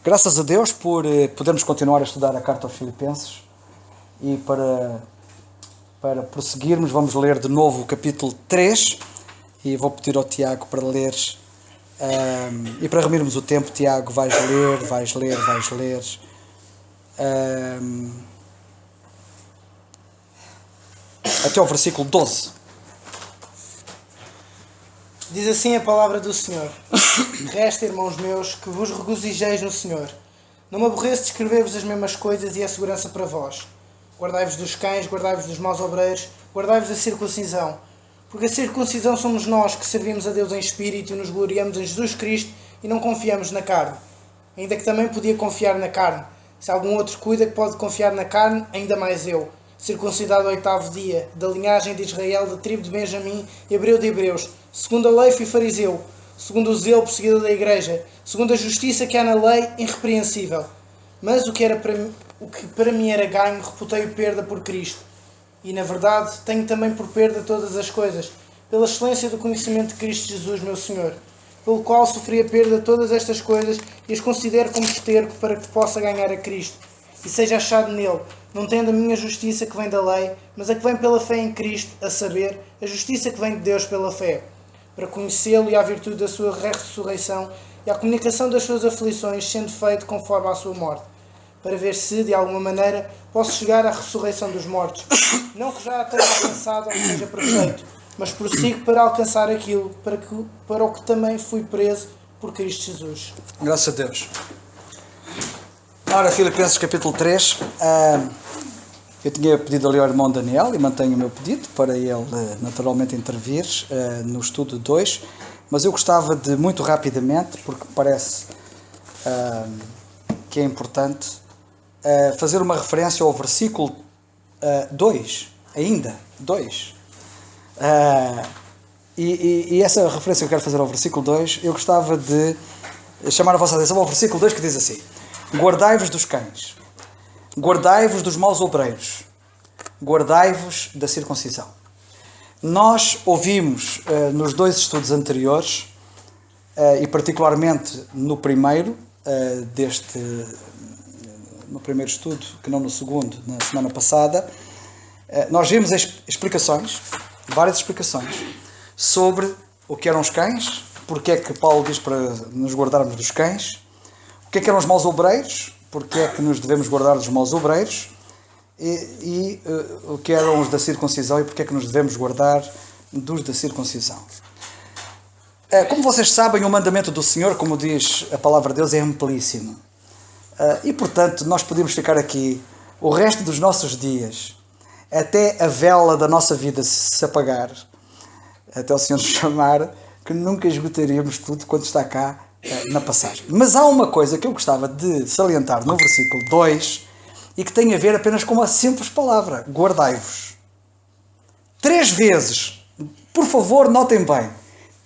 Graças a Deus por podermos continuar a estudar a carta aos Filipenses e para prosseguirmos vamos ler de novo o capítulo 3 e vou pedir ao Tiago para ler e para remirmos o tempo. Tiago, vais ler até ao versículo 12. Diz assim a palavra do Senhor: Resta, irmãos meus, que vos regozijeis no Senhor. Não me aborreço de escrever-vos as mesmas coisas e é segurança para vós. Guardai-vos dos cães, guardai-vos dos maus obreiros, guardai-vos da circuncisão. Porque a circuncisão somos nós que servimos a Deus em espírito e nos gloriamos em Jesus Cristo e não confiamos na carne. Ainda que também podia confiar na carne. Se algum outro cuida que pode confiar na carne, ainda mais eu. Circuncidado ao 8º dia, da linhagem de Israel, da tribo de Benjamim, hebreu de hebreus, segundo a lei fui fariseu, segundo o zelo perseguidor da igreja, segundo a justiça que há na lei, irrepreensível. Mas o que para mim era ganho, reputei-o perda por Cristo. E na verdade tenho também por perda todas as coisas, pela excelência do conhecimento de Cristo Jesus, meu Senhor, pelo qual sofri a perda de todas estas coisas e as considero como esterco para que possa ganhar a Cristo e seja achado nele, não tendo a minha justiça que vem da lei, mas a que vem pela fé em Cristo, a saber, a justiça que vem de Deus pela fé, para conhecê-lo e à virtude da sua ressurreição e à comunicação das suas aflições, sendo feito conforme à sua morte, para ver se, de alguma maneira, posso chegar à ressurreição dos mortos. Não que já a tenha alcançado ou que seja perfeito, mas prossigo para alcançar aquilo para o que também fui preso por Cristo Jesus. Graças a Deus. Ora, Filipenses capítulo 3, eu tinha pedido ali ao irmão Daniel e mantenho o meu pedido para ele naturalmente intervir no estudo 2, mas eu gostava de, muito rapidamente, porque parece que é importante, fazer uma referência ao versículo 2, ainda, 2. E essa referência que eu quero fazer ao versículo 2, eu gostava de chamar a vossa atenção ao versículo 2 que diz assim: Guardai-vos dos cães, guardai-vos dos maus obreiros, guardai-vos da circuncisão. Nós ouvimos nos dois estudos anteriores, e particularmente no primeiro, no primeiro estudo, que não no segundo, na semana passada, nós vimos explicações, várias explicações, sobre o que eram os cães, porque é que Paulo diz para nos guardarmos dos cães, o que é que eram os maus obreiros, porque é que nos devemos guardar dos maus obreiros, e o que eram os da circuncisão e porque é que nos devemos guardar dos da circuncisão. Como vocês sabem, o mandamento do Senhor, como diz a palavra de Deus, é amplíssimo. E, portanto, nós podemos ficar aqui o resto dos nossos dias, até a vela da nossa vida se apagar, até o Senhor nos chamar, que nunca esgotaríamos tudo quando está cá na passagem. Mas há uma coisa que eu gostava de salientar no versículo 2 e que tem a ver apenas com uma simples palavra: guardai-vos. 3 vezes, por favor, notem bem,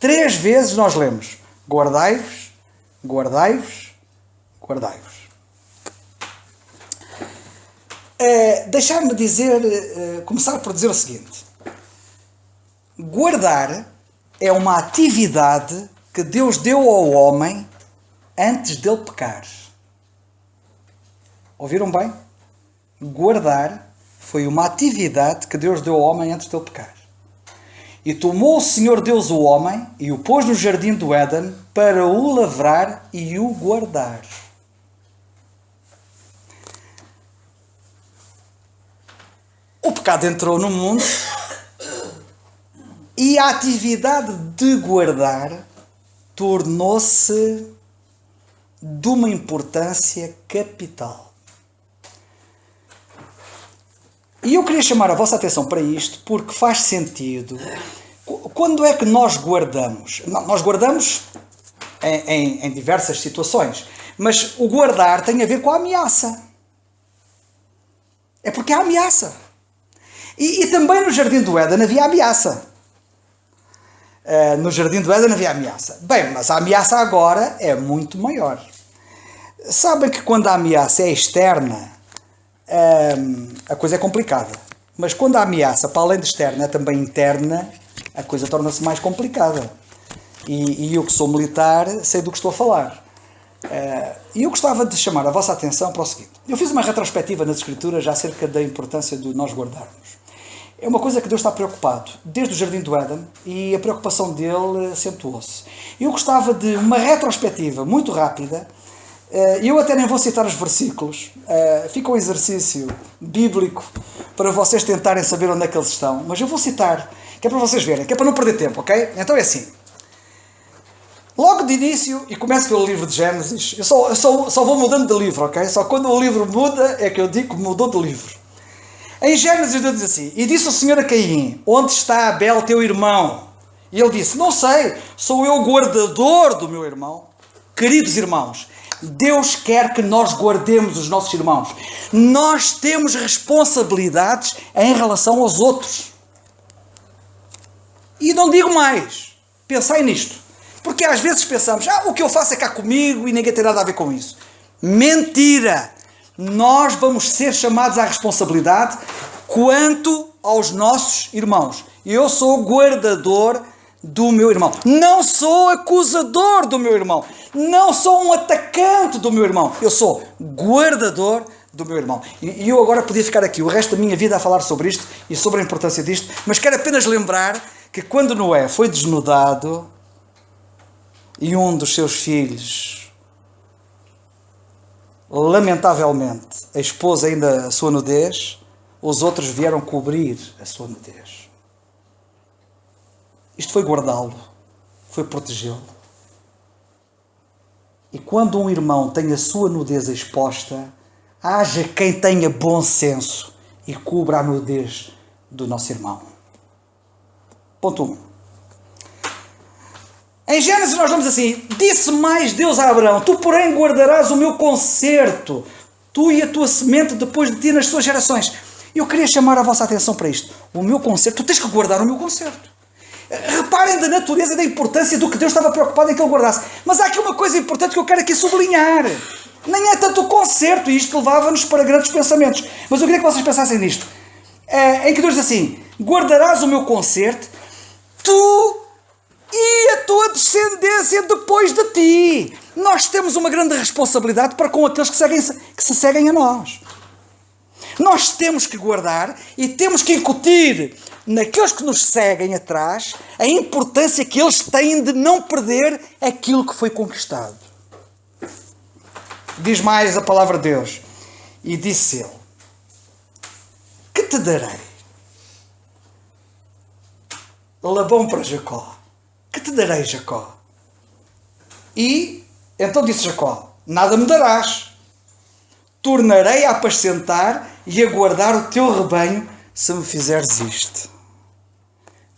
3 vezes nós lemos: guardai-vos, guardai-vos, guardai-vos. Deixar-me começar por dizer o seguinte: guardar é uma atividade que Deus deu ao homem antes dele pecar. Ouviram bem? Guardar foi uma atividade que Deus deu ao homem antes dele pecar. E tomou o Senhor Deus o homem e o pôs no jardim do Éden para o lavrar e o guardar. O pecado entrou no mundo e a atividade de guardar tornou-se de uma importância capital. E eu queria chamar a vossa atenção para isto porque faz sentido. Quando é que nós guardamos? Nós guardamos em diversas situações, mas o guardar tem a ver com a ameaça. É porque há ameaça. E também no Jardim do Éden havia ameaça. No Jardim do Éden havia ameaça. Bem, mas a ameaça agora é muito maior. Sabem que quando a ameaça é externa, a coisa é complicada. Mas quando a ameaça, para além de externa, é também interna, a coisa torna-se mais complicada. E eu que sou militar, sei do que estou a falar. E eu gostava de chamar a vossa atenção para o seguinte. Eu fiz uma retrospectiva nas Escrituras acerca da importância de nós guardarmos. É uma coisa que Deus está preocupado, desde o Jardim do Éden, e a preocupação dele acentuou-se. Eu gostava de uma retrospectiva muito rápida. Eu até nem vou citar os versículos. Fica um exercício bíblico para vocês tentarem saber onde é que eles estão. Mas eu vou citar, que é para vocês verem, que é para não perder tempo, ok? Então é assim. Logo de início, e começo pelo livro de Gênesis, eu só vou mudando de livro, ok? Só quando o livro muda é que eu digo que mudou de livro. Em Gênesis Deus diz assim: E disse o Senhor a Caim, onde está Abel teu irmão? E ele disse, não sei, sou eu o guardador do meu irmão. Queridos irmãos, Deus quer que nós guardemos os nossos irmãos. Nós temos responsabilidades em relação aos outros. E não digo mais, pensai nisto. Porque às vezes pensamos, o que eu faço é cá comigo e ninguém tem nada a ver com isso. Mentira! Nós vamos ser chamados à responsabilidade quanto aos nossos irmãos. Eu sou o guardador do meu irmão. Não sou acusador do meu irmão. Não sou um atacante do meu irmão. Eu sou guardador do meu irmão. E eu agora podia ficar aqui o resto da minha vida a falar sobre isto e sobre a importância disto, mas quero apenas lembrar que quando Noé foi desnudado e um dos seus filhos, lamentavelmente, expôs ainda a sua nudez, os outros vieram cobrir a sua nudez. Isto foi guardá-lo, foi protegê-lo. E quando um irmão tem a sua nudez exposta, haja quem tenha bom senso e cubra a nudez do nosso irmão. Ponto 1. Em Gênesis nós vamos assim: disse mais Deus a Abraão, tu porém guardarás o meu concerto, tu e a tua semente depois de ti nas suas gerações. Eu queria chamar a vossa atenção para isto. O meu concerto, tu tens que guardar o meu concerto. Reparem da natureza e da importância do que Deus estava preocupado em que ele guardasse. Mas há aqui uma coisa importante que eu quero aqui sublinhar. Nem é tanto o concerto, e isto levava-nos para grandes pensamentos. Mas eu queria que vocês pensassem nisto. Em que Deus diz assim: guardarás o meu concerto, tu e a tua descendência depois de ti. Nós temos uma grande responsabilidade para com aqueles que se seguem a nós. Nós temos que guardar e temos que incutir naqueles que nos seguem atrás a importância que eles têm de não perder aquilo que foi conquistado. Diz mais a palavra de Deus. E disse ele: que te darei? Labão para Jacó. Que te darei, Jacó? E então disse Jacó: nada me darás. Tornarei a apacentar e a guardar o teu rebanho se me fizeres isto.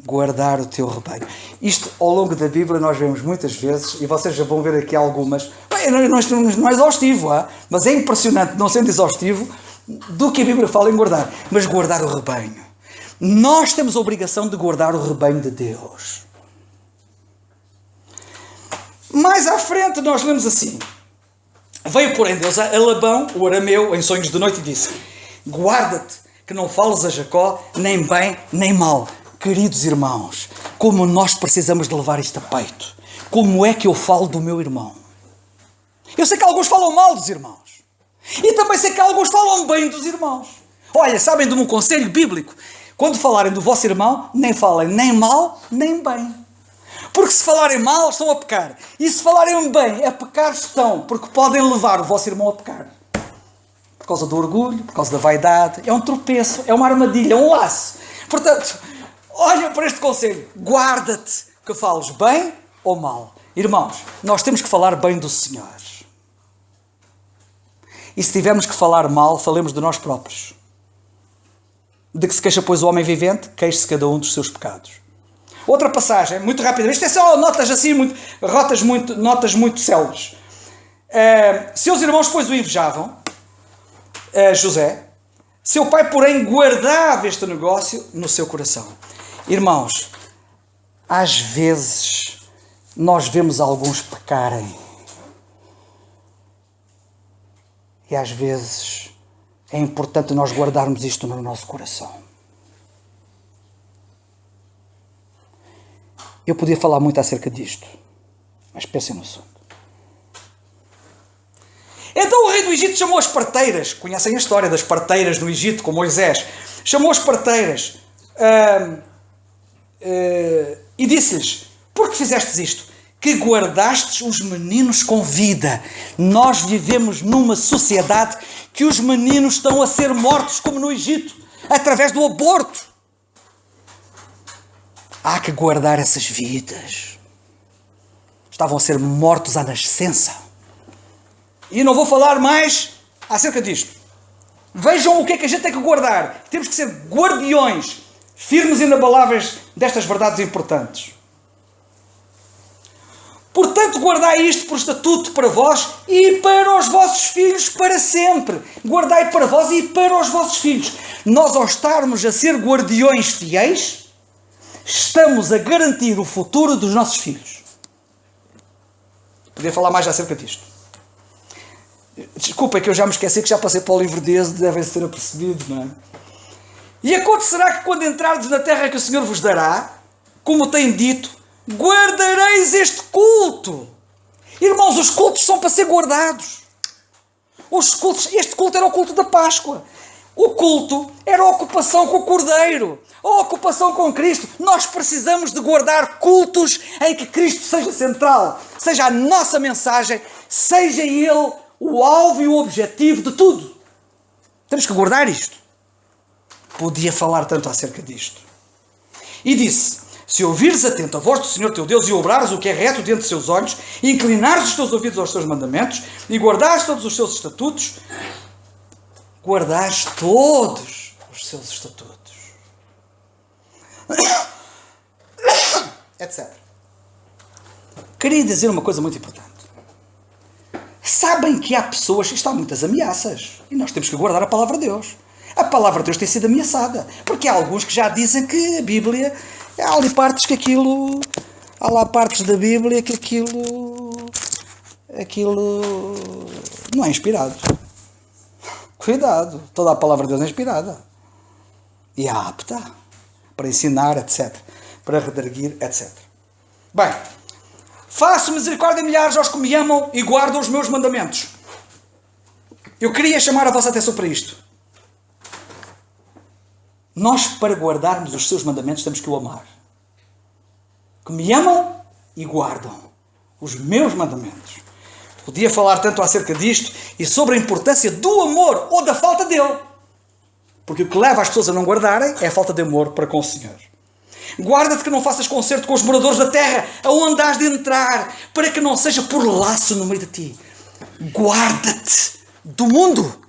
Guardar o teu rebanho. Isto, ao longo da Bíblia, nós vemos muitas vezes, e vocês já vão ver aqui algumas. Não é exaustivo, mas é impressionante, não sendo exaustivo, do que a Bíblia fala em guardar. Mas guardar o rebanho. Nós temos a obrigação de guardar o rebanho de Deus. Mais à frente nós lemos assim: veio porém Deus a Labão, o arameu, em sonhos de noite e disse: guarda-te que não fales a Jacó nem bem nem mal. Queridos irmãos, como nós precisamos de levar isto a peito. Como é que eu falo do meu irmão? Eu sei que alguns falam mal dos irmãos. E também sei que alguns falam bem dos irmãos. Olha, sabem de um conselho bíblico? Quando falarem do vosso irmão, nem falem nem mal nem bem. Porque se falarem mal, estão a pecar. E se falarem bem, a pecar estão. Porque podem levar o vosso irmão a pecar. Por causa do orgulho, por causa da vaidade. É um tropeço, é uma armadilha, é um laço. Portanto, olha para este conselho. Guarda-te que fales bem ou mal. Irmãos, nós temos que falar bem do Senhor. E se tivermos que falar mal, falemos de nós próprios. De que se queixa, pois, o homem vivente, queixe-se cada um dos seus pecados. Outra passagem, muito rápida. Isto é só notas assim, notas muito céleres. Seus irmãos, pois, o invejavam, José. Seu pai, porém, guardava este negócio no seu coração. Irmãos, às vezes nós vemos alguns pecarem. E às vezes é importante nós guardarmos isto no nosso coração. Eu podia falar muito acerca disto, mas pensem no assunto. rei do Egito chamou as parteiras. Conhecem a história das parteiras no Egito, com Moisés. Chamou as parteiras e disse-lhes: por que fizestes isto? Que guardastes os meninos com vida. Nós vivemos numa sociedade que os meninos estão a ser mortos, como no Egito, através do aborto. Há que guardar essas vidas. Estavam a ser mortos à nascença. E não vou falar mais acerca disto. Vejam o que é que a gente tem que guardar. Temos que ser guardiões, firmes e inabaláveis destas verdades importantes. Portanto, guardai isto por estatuto para vós e para os vossos filhos para sempre. Guardai para vós e para os vossos filhos. Nós, ao estarmos a ser guardiões fiéis, estamos a garantir o futuro dos nossos filhos. Podia falar mais acerca disto. Desculpa, é que eu já me esqueci que já passei para o livro de Êxodo, devem ser apercebido, não é? E acontecerá que quando entrardes na terra que o Senhor vos dará, como tem dito, guardareis este culto. Irmãos, os cultos são para ser guardados. Este culto era o culto da Páscoa. O culto era a ocupação com o Cordeiro, a ocupação com Cristo. Nós precisamos de guardar cultos em que Cristo seja central, seja a nossa mensagem, seja Ele o alvo e o objetivo de tudo. Temos que guardar isto. Podia falar tanto acerca disto. E disse: se ouvires atento a voz do Senhor teu Deus e obrares o que é reto diante dos seus olhos, e inclinares os teus ouvidos aos seus mandamentos, e guardares todos os seus estatutos, guardares todos os seus estatutos, etc. Queria dizer uma coisa muito importante. Sabem que há pessoas, isto há muitas ameaças, e nós temos que guardar a palavra de Deus. A palavra de Deus tem sido ameaçada, porque há alguns que já dizem que a Bíblia, há ali partes que aquilo, há lá partes da Bíblia que aquilo não é inspirado. Cuidado, toda a palavra de Deus é inspirada e é apta para ensinar, etc., para redarguir, etc. Bem, faço misericórdia a milhares aos que me amam e guardam os meus mandamentos. Eu queria chamar a vossa atenção para isto. Nós, para guardarmos os seus mandamentos, temos que o amar. Que me amam e guardam os meus mandamentos. Podia falar tanto acerca disto e sobre a importância do amor ou da falta dele. Porque o que leva as pessoas a não guardarem é a falta de amor para com o Senhor. Guarda-te que não faças concerto com os moradores da terra, aonde has de entrar, para que não seja por laço no meio de ti. Guarda-te do mundo.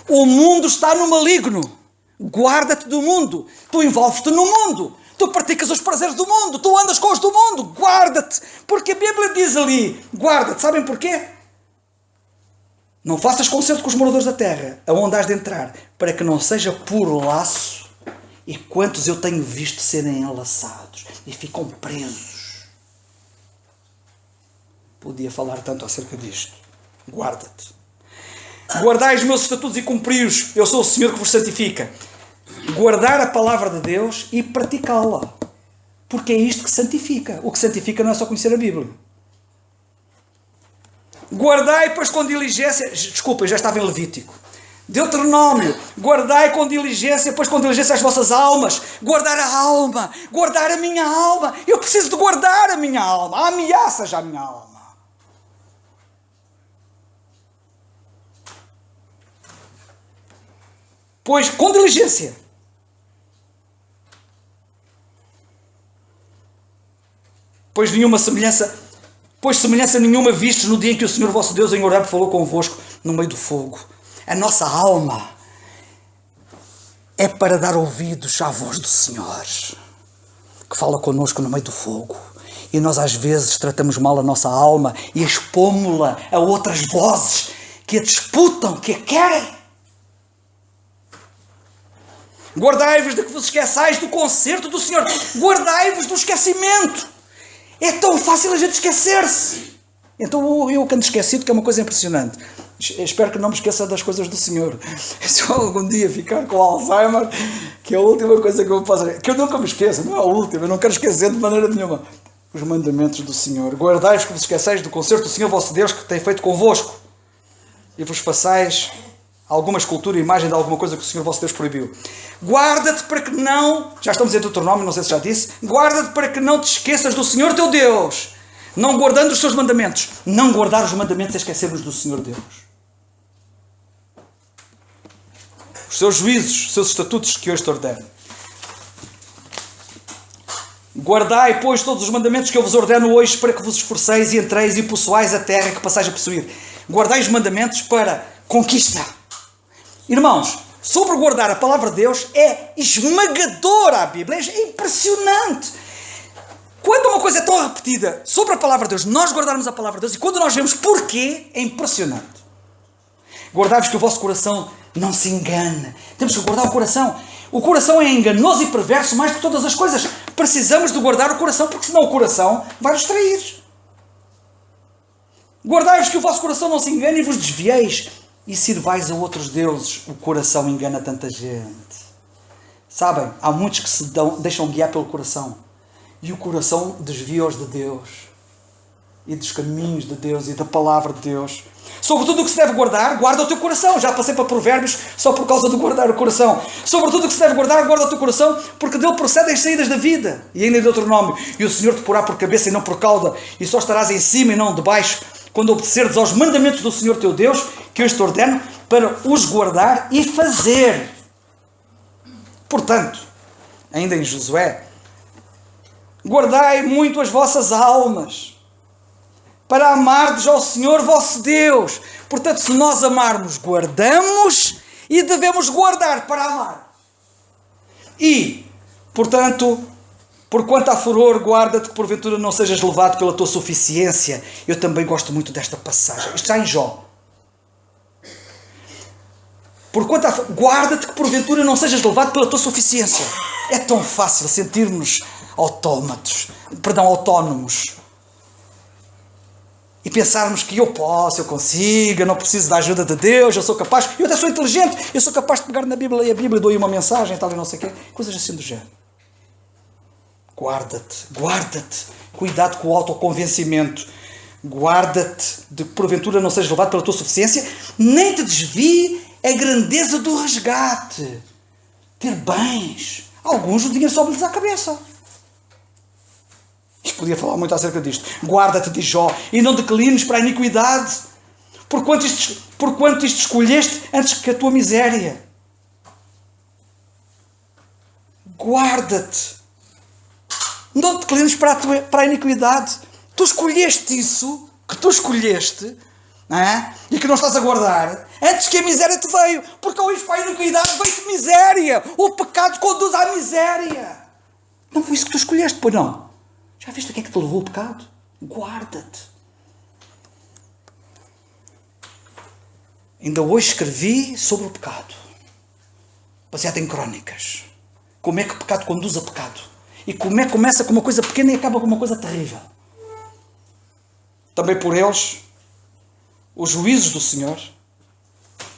O mundo está no maligno. Guarda-te do mundo. Tu envolves-te no mundo. Tu praticas os prazeres do mundo. Tu andas com os do mundo. Guarda-te. Porque a Bíblia diz ali, guarda-te. Sabem porquê? Não faças concerto com os moradores da terra, aonde has de entrar, para que não seja por laço. E quantos eu tenho visto serem enlaçados e ficam presos. Podia falar tanto acerca disto. Guarda-te. Guardai os meus estatutos e cumpri-os. Eu sou o Senhor que vos santifica. Guardar a palavra de Deus e praticá-la. Porque é isto que santifica. O que santifica não é só conhecer a Bíblia. Guardai, pois, com diligência... Desculpa, eu já estava em Levítico. Deuteronômio. Guardai com diligência, pois com diligência as vossas almas. Guardar a alma. Guardar a minha alma. Eu preciso de guardar a minha alma. Há ameaças à minha alma. Pois, com diligência. Pois semelhança nenhuma vistes no dia em que o Senhor vosso Deus em Horebe falou convosco no meio do fogo. A nossa alma é para dar ouvidos à voz do Senhor, que fala connosco no meio do fogo. E nós às vezes tratamos mal a nossa alma e expomos-la a outras vozes que a disputam, que a querem. Guardai-vos de que vos esqueçais do concerto do Senhor. Guardai-vos do esquecimento. É tão fácil a gente esquecer-se. Então eu ando esquecido, que é uma coisa impressionante. Espero que não me esqueça das coisas do Senhor. Se eu algum dia ficar com Alzheimer, que é a última coisa que eu vou fazer, que eu nunca me esqueça, não é a última, eu não quero esquecer de maneira nenhuma. Os mandamentos do Senhor. Guardai-vos que vos esqueçais do concerto do Senhor vosso Deus que tem feito convosco. e vos façais alguma escultura, imagem de alguma coisa que o Senhor vosso Deus proibiu. Guarda-te para que não, já estamos em Deuteronômio, não sei se já disse, guarda-te para que não te esqueças do Senhor teu Deus, não guardando os seus mandamentos. Não guardar os mandamentos é esquecermos do Senhor Deus. Os seus juízos, os seus estatutos que hoje te ordeno. Guardai, pois, todos os mandamentos que eu vos ordeno hoje, para que vos esforceis e entreis e possuais a terra que passais a possuir. Guardai os mandamentos para conquista. Irmãos, sobre guardar a palavra de Deus é esmagadora a Bíblia, é impressionante. Quando uma coisa é tão repetida sobre a palavra de Deus, nós guardarmos a palavra de Deus, e quando nós vemos porquê, é impressionante. Guardai-vos que o vosso coração não se engane. Temos que guardar o coração. O coração é enganoso e perverso mais que todas as coisas. Precisamos de guardar o coração, porque senão o coração vai nos trair. Guardai-vos que o vosso coração não se engane e vos desvieis e sirvais a outros deuses. O coração engana tanta gente. Sabem, há muitos que se deixam guiar pelo coração. E o coração desvia-os de Deus. E dos caminhos de Deus e da palavra de Deus. Sobre tudo o que se deve guardar, guarda o teu coração. Já passei para Provérbios só por causa de guardar o coração. Sobre tudo o que se deve guardar, guarda o teu coração, porque dele procedem as saídas da vida. E ainda em Deuteronômio, e o Senhor te porá por cabeça e não por cauda, e só estarás em cima e não debaixo, quando obedeceres aos mandamentos do Senhor teu Deus, que eu te ordeno, para os guardar e fazer. Portanto, ainda em Josué, guardai muito as vossas almas, para amardes ao Senhor vosso Deus. Portanto, se nós amarmos, guardamos e devemos guardar para amar. E, portanto, porquanto há furor, guarda-te que porventura não sejas levado pela tua suficiência. Eu também gosto muito desta passagem. Isto está em Jó. Porquanto guarda-te que porventura não sejas levado pela tua suficiência. É tão fácil sentirmos autónomos. E pensarmos que eu posso, eu consigo, eu não preciso da ajuda de Deus, eu sou capaz, eu até sou inteligente, eu sou capaz de pegar na Bíblia, ler a Bíblia, dou-lhe uma mensagem, tal e não sei o quê, coisas assim do género. Guarda-te, cuidado com o autoconvencimento, guarda-te de que porventura não sejas levado pela tua suficiência, nem te desvie a grandeza do resgate. Ter bens, alguns o dinheiro sobe-lhes à cabeça. Isto podia falar muito acerca disto. Guarda-te, diz Jó, e não declines para a iniquidade, porquanto isto escolheste antes que a tua miséria. Guarda-te. Não declines para a iniquidade. Tu escolheste isso, que tu escolheste, não é? E que não estás a guardar, antes que a miséria te veio. Porque ao ir para a iniquidade veio-te miséria. O pecado conduz à miséria. Não foi isso que tu escolheste, pois não? Já viste o que é que te levou o pecado? Guarda-te. Ainda hoje escrevi sobre o pecado, baseado em crónicas. Como é que o pecado conduz a pecado. E como é que começa com uma coisa pequena e acaba com uma coisa terrível. Também por eles, os juízos do Senhor,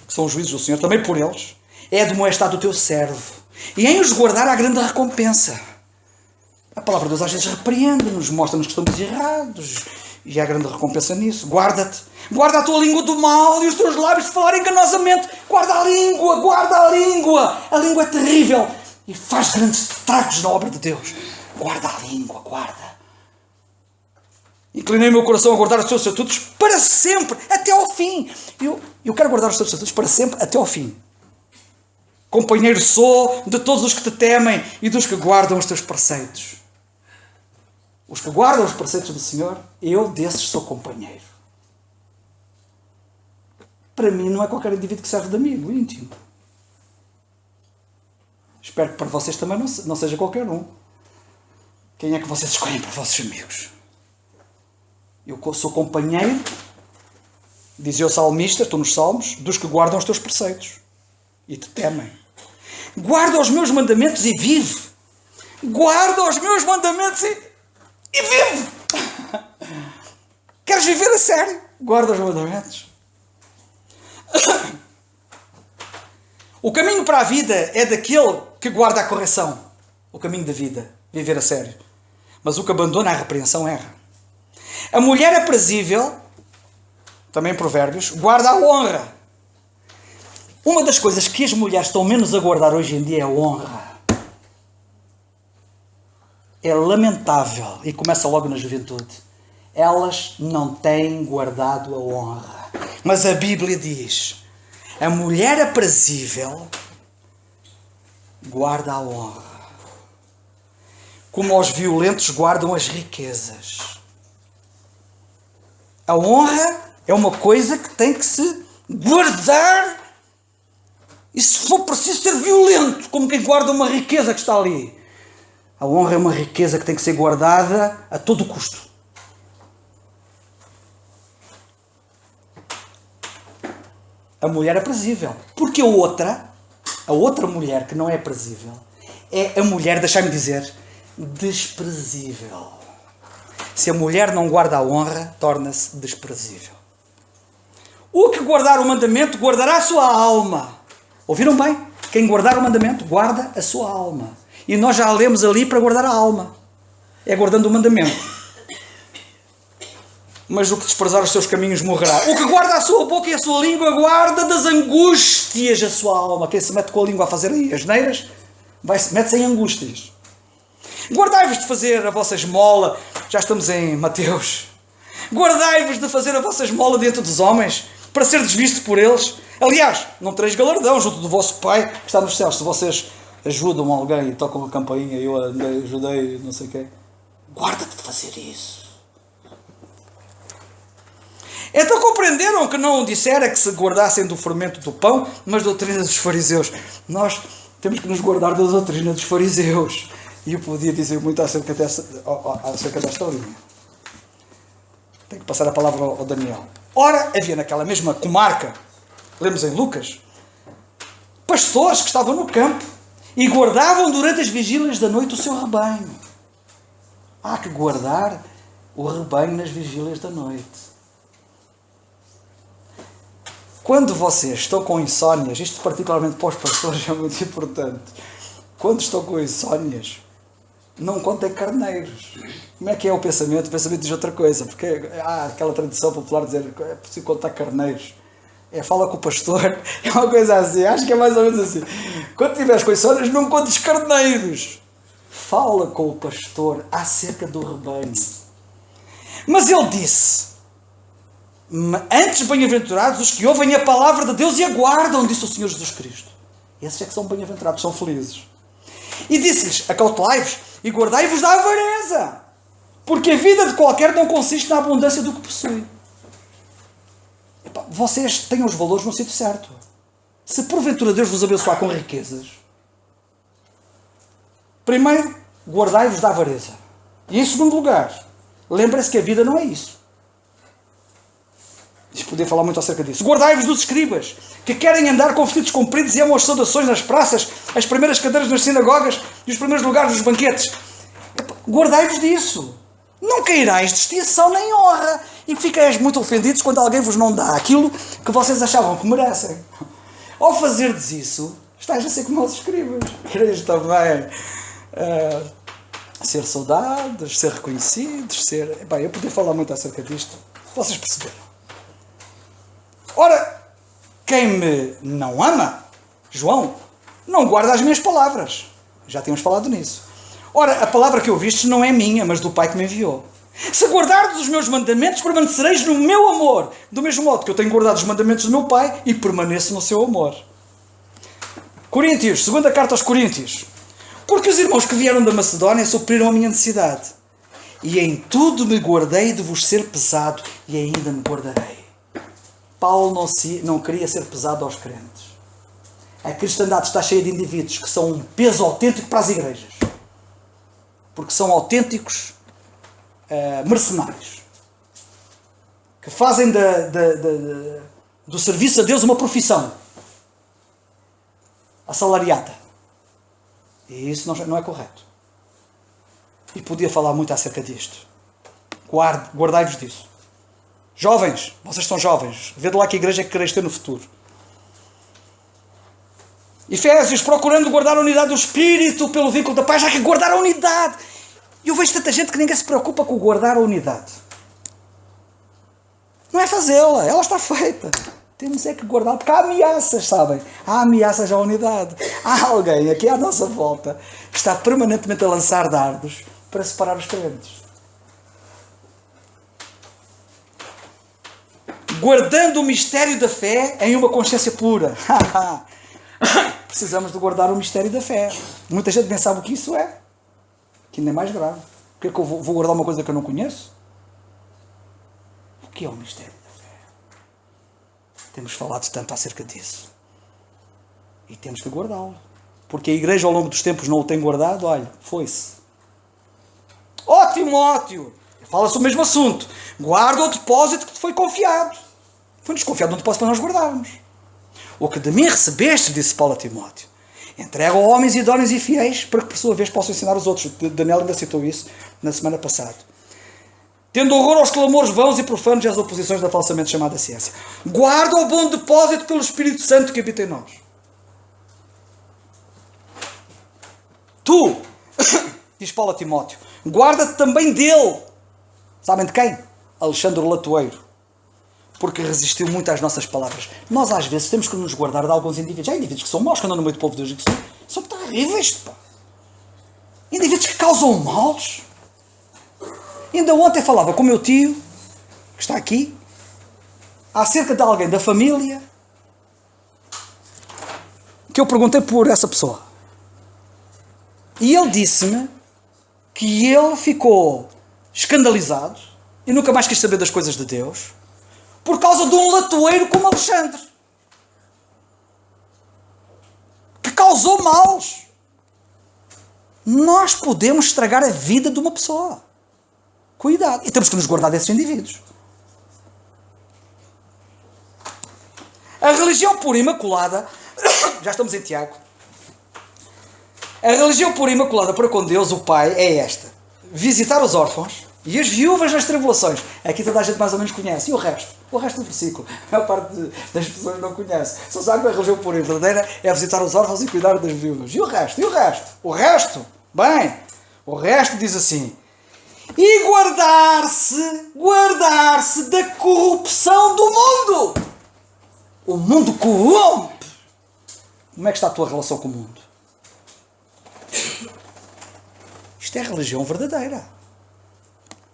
que são os juízos do Senhor, também por eles, é admoestar do teu servo. E em os guardar há grande recompensa. A palavra de Deus às vezes repreende-nos, mostra-nos que estamos errados. E há grande recompensa nisso. Guarda-te. Guarda a tua língua do mal e os teus lábios de falar enganosamente. Guarda a língua, guarda a língua. A língua é terrível e faz grandes estragos na obra de Deus. Guarda a língua, guarda. Inclinei o meu coração a guardar os teus estatutos para sempre, até ao fim. Eu quero guardar os teus estatutos para sempre, até ao fim. Companheiro sou de todos os que te temem e dos que guardam os teus preceitos. Os que guardam os preceitos do Senhor, eu desses sou companheiro. Para mim não é qualquer indivíduo que serve de amigo íntimo. Espero que para vocês também não seja qualquer um. Quem é que vocês escolhem para vossos amigos? Eu sou companheiro, dizia o salmista, estou nos salmos, dos que guardam os teus preceitos e te temem. Guarda os meus mandamentos e vive. Guarda os meus mandamentos e vive. Queres viver a sério? Guarda os mandamentos. O caminho para a vida é daquele que guarda a correção. O caminho da vida, viver a sério. Mas o que abandona a repreensão erra. A mulher aprazível também em Provérbios, guarda a honra. Uma das coisas que as mulheres estão menos a guardar hoje em dia é a honra. É lamentável, e começa logo na juventude. Elas não têm guardado a honra. Mas a Bíblia diz, a mulher aprazível guarda a honra, como os violentos guardam as riquezas. A honra é uma coisa que tem que se guardar, e se for preciso ser violento, como quem guarda uma riqueza que está ali. A honra é uma riqueza que tem que ser guardada a todo custo. A mulher é aprazível. Porque a outra mulher que não é aprazível, é a mulher, deixai-me dizer, desprezível. Se a mulher não guarda a honra, torna-se desprezível. O que guardar o mandamento, guardará a sua alma. Ouviram bem? Quem guardar o mandamento, guarda a sua alma. E nós já lemos ali para guardar a alma. É guardando o mandamento. Mas o que desprezar os seus caminhos morrerá. O que guarda a sua boca e a sua língua, guarda das angústias a sua alma. Quem se mete com a língua a fazer aí asneiras, mete-se em angústias. Guardai-vos de fazer a vossa esmola. Já estamos em Mateus. Guardai-vos de fazer a vossa esmola diante dos homens, para ser desvisto por eles. Aliás, não tereis galardão junto do vosso Pai que está nos céus. Se vocês ajudam alguém e tocam a campainha, eu ajudei, não sei o quê. Guarda-te de fazer isso. Então compreenderam que não dissera que se guardassem do fermento do pão, mas da doutrina dos fariseus. Nós temos que nos guardar da doutrina dos fariseus. E eu podia dizer muito acerca desta linha. Tenho que passar a palavra ao Daniel. Ora, havia naquela mesma comarca, lemos em Lucas, pastores que estavam no campo e guardavam durante as vigílias da noite o seu rebanho. Há que guardar o rebanho nas vigílias da noite. Quando vocês estão com insónias, isto particularmente para os pastores é muito importante, quando estão com insónias, não contem carneiros. Como é que é o pensamento? O pensamento diz outra coisa, porque há aquela tradição popular de dizer é preciso contar carneiros. Fala com o pastor, é uma coisa assim, acho que é mais ou menos assim. Quando tiveres com insónias, não contes carneiros. Fala com o pastor acerca do rebanho. Mas ele disse, antes bem-aventurados os que ouvem a palavra de Deus e aguardam, disse o Senhor Jesus Cristo. Esses é que são bem-aventurados, são felizes. E disse-lhes, acautelai-vos e guardai-vos da avareza, porque a vida de qualquer não consiste na abundância do que possui. Vocês têm os valores no sítio certo. Se porventura Deus vos abençoar com riquezas, primeiro, guardai-vos da avareza. E em segundo lugar, lembrem-se que a vida não é isso. Podia falar muito acerca disso. Guardai-vos dos escribas, que querem andar com vestidos compridos e amam as saudações nas praças, as primeiras cadeiras nas sinagogas e os primeiros lugares nos banquetes. Guardai-vos disso. Não queirais distinção nem honra. E ficais muito ofendidos quando alguém vos não dá aquilo que vocês achavam que merecem. Ao fazerdes isso, estáis a ser como os escribas. Quereis também ser saudados, ser reconhecidos, ser... Bem, eu podia falar muito acerca disto. Vocês perceberam. Ora, quem me não ama, João, não guarda as minhas palavras. Já tínhamos falado nisso. Ora, a palavra que ouvistes não é minha, mas do Pai que me enviou. Se guardardes os meus mandamentos, permanecereis no meu amor. Do mesmo modo que eu tenho guardado os mandamentos do meu Pai e permaneço no seu amor. Coríntios, segunda carta aos Coríntios. Porque os irmãos que vieram da Macedónia supriram a minha necessidade. E em tudo me guardei de vos ser pesado e ainda me guardarei. Paulo não queria ser pesado aos crentes. A cristandade está cheia de indivíduos que são um peso autêntico para as igrejas. Porque são autênticos mercenários. Que fazem do serviço a Deus uma profissão. Assalariada. E isso não é correto. E podia falar muito acerca disto. Guardai-vos disso. Jovens, vocês são jovens. Vê de lá que igreja é que quereis ter no futuro. Efésios, procurando guardar a unidade do Espírito pelo vínculo da paz, já que guardar a unidade. E eu vejo tanta gente que ninguém se preocupa com guardar a unidade. Não é fazê-la, ela está feita. Temos é que guardar, porque há ameaças, sabem? Há ameaças à unidade. Há alguém aqui à nossa volta que está permanentemente a lançar dardos para separar os crentes. Guardando o mistério da fé em uma consciência pura. Precisamos de guardar o mistério da fé. Muita gente nem sabe o que isso é. Que ainda é mais grave. Por que é que eu vou guardar uma coisa que eu não conheço? O que é o mistério da fé? Temos falado tanto acerca disso. E temos que guardá-lo. Porque a igreja ao longo dos tempos não o tem guardado. Olha, foi-se. Ó Timóteo! Fala-se o mesmo assunto. Guarda o depósito que te foi confiado. Foi-nos confiado um depósito para nós guardarmos. O que de mim recebeste, disse Paulo a Timóteo, entrega a homens idóneos e fiéis para que por sua vez possam ensinar os outros. Daniel ainda citou isso na semana passada. Tendo horror aos clamores vãos e profanos e às oposições da falsamente chamada ciência. Guarda o bom depósito pelo Espírito Santo que habita em nós. Tu, diz Paulo a Timóteo, guarda-te também dele. Sabem de quem? Alexandre o Latoeiro. Porque resistiu muito às nossas palavras. Nós às vezes temos que nos guardar de alguns indivíduos. Há indivíduos que são maus, que andam no meio do povo de Deus e que são terríveis. Pá. Indivíduos que causam males. Ainda ontem falava com o meu tio, que está aqui, acerca de alguém da família, que eu perguntei por essa pessoa. E ele disse-me que ele ficou escandalizado e nunca mais quis saber das coisas de Deus por causa de um latoeiro como Alexandre, que causou males. Nós podemos estragar a vida de uma pessoa. Cuidado. E temos que nos guardar desses indivíduos. A religião pura e imaculada, já estamos em Tiago, a religião pura e imaculada para com Deus, o Pai, é esta: visitar os órfãos e as viúvas nas tribulações. Aqui toda a gente mais ou menos conhece. E o resto? O resto do versículo. A maior parte das pessoas não conhece. Só sabe que a religião pura e verdadeira é visitar os órfãos e cuidar das viúvas. E o resto? E o resto? O resto? Bem, o resto diz assim: e guardar-se da corrupção do mundo. O mundo corrompe. Como é que está a tua relação com o mundo? Isto é religião verdadeira.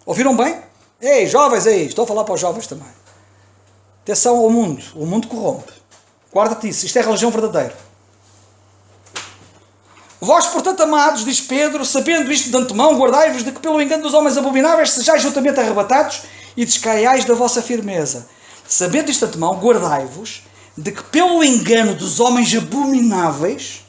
Ouviram bem? Ei, jovens aí, estou a falar para os jovens também. Atenção ao mundo. O mundo corrompe. Guarda-te isso. Isto é religião verdadeira. Vós, portanto, amados, diz Pedro, sabendo isto de antemão, guardai-vos de que pelo engano dos homens abomináveis sejais juntamente arrebatados e descaiais da vossa firmeza. Sabendo isto de antemão, guardai-vos de que pelo engano dos homens abomináveis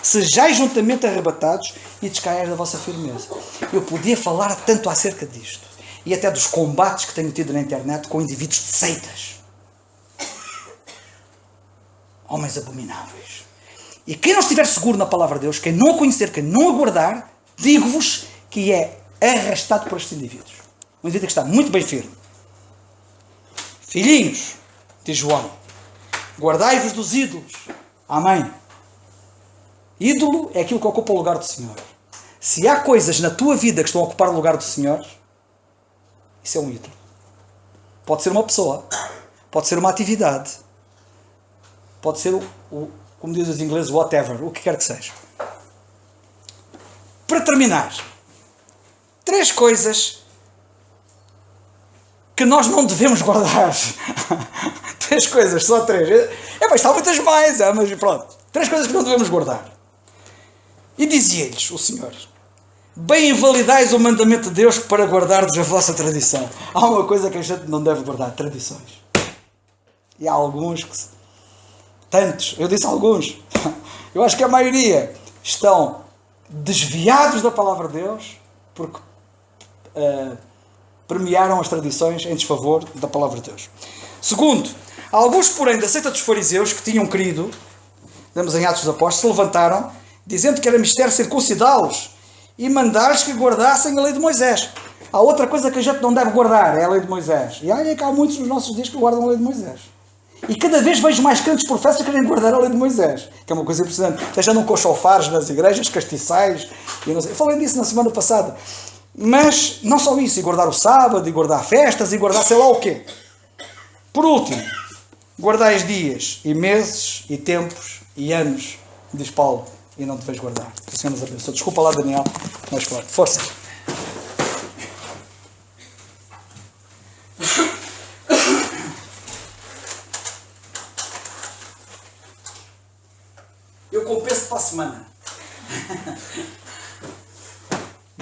sejais juntamente arrebatados e descaiais da vossa firmeza. Eu podia falar tanto acerca disto e até dos combates que tenho tido na internet com indivíduos de seitas. Homens abomináveis. E quem não estiver seguro na palavra de Deus, quem não a conhecer, quem não a guardar, digo-vos que é arrastado por estes indivíduos. Um indivíduo que está muito bem firme. Filhinhos, diz João, guardai-vos dos ídolos. Amém. Ídolo é aquilo que ocupa o lugar do Senhor. Se há coisas na tua vida que estão a ocupar o lugar do Senhor, isso é um ídolo. Pode ser uma pessoa, pode ser uma atividade, pode ser como dizem os ingleses, whatever, o que quer que seja. Para terminar, 3 coisas que nós não devemos guardar. 3 coisas, só 3. Mas há muitas mais, mas pronto. 3 coisas que não devemos guardar. E dizia-lhes o Senhor: bem invalidais o mandamento de Deus para guardardes a vossa tradição. Há uma coisa que a gente não deve guardar: tradições. E há alguns que... Tantos, eu disse alguns. Eu acho que a maioria estão desviados da palavra de Deus porque premiaram as tradições em desfavor da palavra de Deus. Segundo, alguns, porém, da seita dos fariseus que tinham querido, vemos em Atos dos Apóstolos, se levantaram, dizendo que era mistério circuncidá-los e mandar-lhes que guardassem a lei de Moisés. Há outra coisa que a gente não deve guardar, é a lei de Moisés. E olha que há muitos nos nossos dias que guardam a lei de Moisés. E cada vez vejo mais crentes professores que querem guardar a lei de Moisés, que é uma coisa impressionante. Até andam com chofares nas igrejas, castiçais, e não sei. Eu falei disso na semana passada. Mas não só isso, e guardar o sábado, e guardar festas, e guardar sei lá o quê. Por último, guardais dias e meses e tempos e anos, diz Paulo, e não deveis guardar. Que o Senhor nos abençoe. Desculpa lá, Daniel, mais forte. Força. Eu compenso para a semana.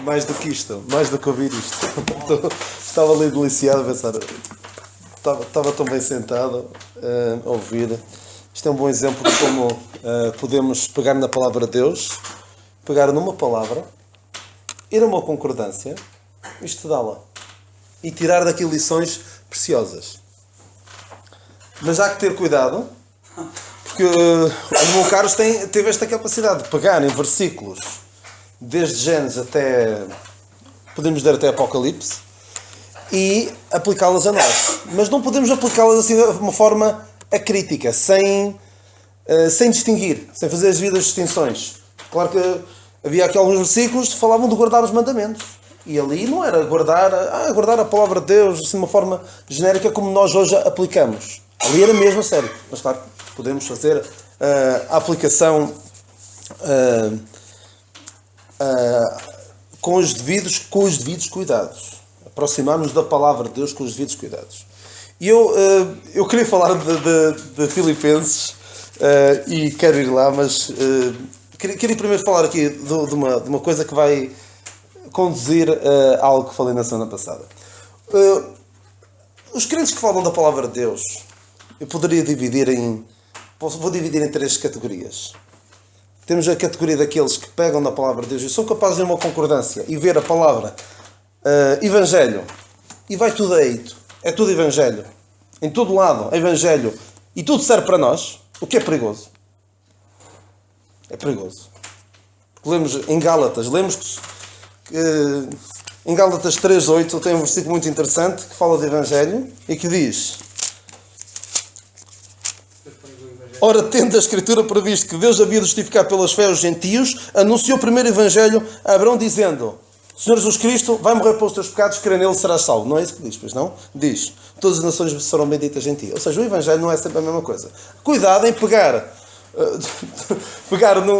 Mais do que isto, mais do que ouvir isto. Estava ali deliciado a pensar. Estava tão bem sentado a ouvir. Isto é um bom exemplo de como podemos pegar na palavra de Deus, pegar numa palavra, ir a uma concordância e estudá-la. E tirar daqui lições preciosas. Mas há que ter cuidado, porque o irmão Carlos teve esta capacidade de pegar em versículos, desde Gênesis até, podemos dizer, até Apocalipse, e aplicá-las a nós. Mas não podemos aplicá-las assim de uma forma acrítica, sem distinguir, sem fazer as devidas distinções. Claro que havia aqui alguns versículos que falavam de guardar os mandamentos. E ali não era guardar a palavra de Deus assim, de uma forma genérica como nós hoje aplicamos. Ali era mesmo a sério. Mas claro, podemos fazer a aplicação com os devidos cuidados. Aproximar-nos da palavra de Deus com os devidos cuidados. E eu queria falar de Filipenses e quero ir lá, mas queria primeiro falar aqui de uma coisa que vai conduzir a algo que falei na semana passada. Os crentes que falam da palavra de Deus, eu poderia vou dividir em 3 categorias. Temos a categoria daqueles que pegam na palavra de Deus e são capazes de ir a uma concordância e ver a palavra Evangelho, e vai tudo aí. É tudo Evangelho. Em todo lado, Evangelho. E tudo serve para nós. O que é perigoso? É perigoso. Lemos em Gálatas. Lemos que em Gálatas 3:8 tem um versículo muito interessante que fala de Evangelho e que diz: ora, tendo a Escritura previsto que Deus havia de justificar pelas fé os gentios, anunciou o primeiro Evangelho a Abraão dizendo: Senhor Jesus Cristo vai morrer pelos teus pecados, crê nele serás salvo. Não é isso que diz, pois não? Diz: todas as nações serão benditas em ti. Ou seja, o Evangelho não é sempre a mesma coisa. Cuidado em pegar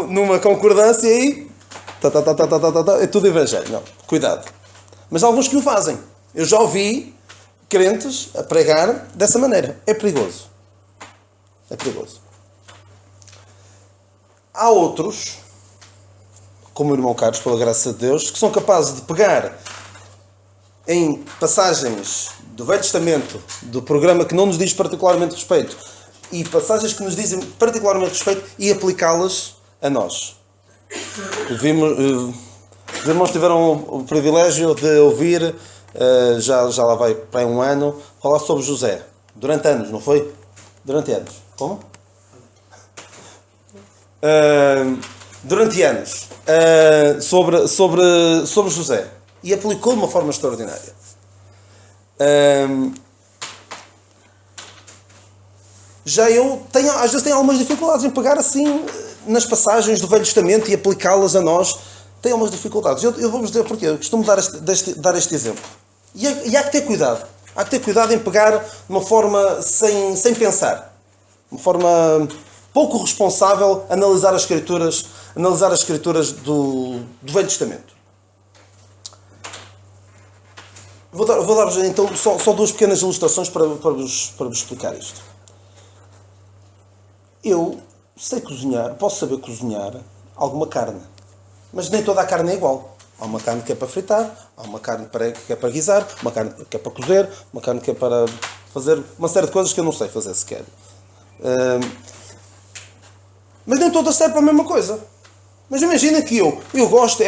numa concordância e é tudo Evangelho. Não, cuidado. Mas há alguns que o fazem. Eu já ouvi crentes a pregar dessa maneira. É perigoso. É perigoso. Há outros, como o irmão Carlos, pela graça de Deus, que são capazes de pegar em passagens do Velho Testamento, do programa que não nos diz particularmente respeito, e passagens que nos dizem particularmente respeito, e aplicá-las a nós. Os irmãos tiveram o privilégio de ouvir, já lá vai para um ano, falar sobre José. Durante anos, não foi? Durante anos. Como? Durante anos. Sobre José. E aplicou de uma forma extraordinária. Já eu às vezes tenho algumas dificuldades em pegar assim nas passagens do Velho Testamento e aplicá-las a nós. Tenho algumas dificuldades. Eu vou-vos dizer porquê. Eu costumo dar este exemplo. E há que ter cuidado. Há que ter cuidado em pegar de uma forma sem pensar. De uma forma pouco responsável, analisar as Escrituras do Velho Testamento. Vou dar-vos então só 2 pequenas ilustrações para vos explicar isto. Eu sei cozinhar, posso saber cozinhar alguma carne, mas nem toda a carne é igual. Há uma carne que é para fritar, há uma carne que é para guisar, uma carne que é para cozer, uma carne que é para fazer uma série de coisas que eu não sei fazer sequer. Mas nem todas servem para a mesma coisa. Mas imagina que eu gosto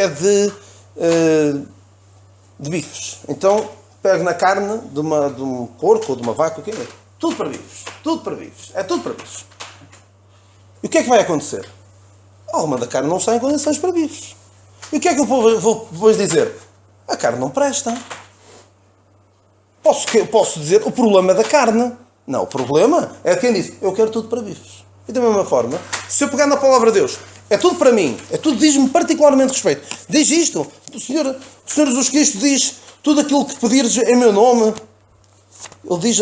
de bifes. Então pego na carne de um porco ou de uma vaca, o que é? Tudo para bifes. Tudo para bifes. É tudo para bifes. E o que é que vai acontecer? Alguma da carne não está em condições para bifes. E o que é que eu vou depois dizer? A carne não presta. Posso dizer o problema é da carne. Não, o problema é quem diz: eu quero tudo para bifes. E da mesma forma, se eu pegar na palavra de Deus, é tudo para mim, diz-me particularmente respeito. Diz isto, o Senhor Jesus Cristo diz: tudo aquilo que pedires em meu nome, Ele diz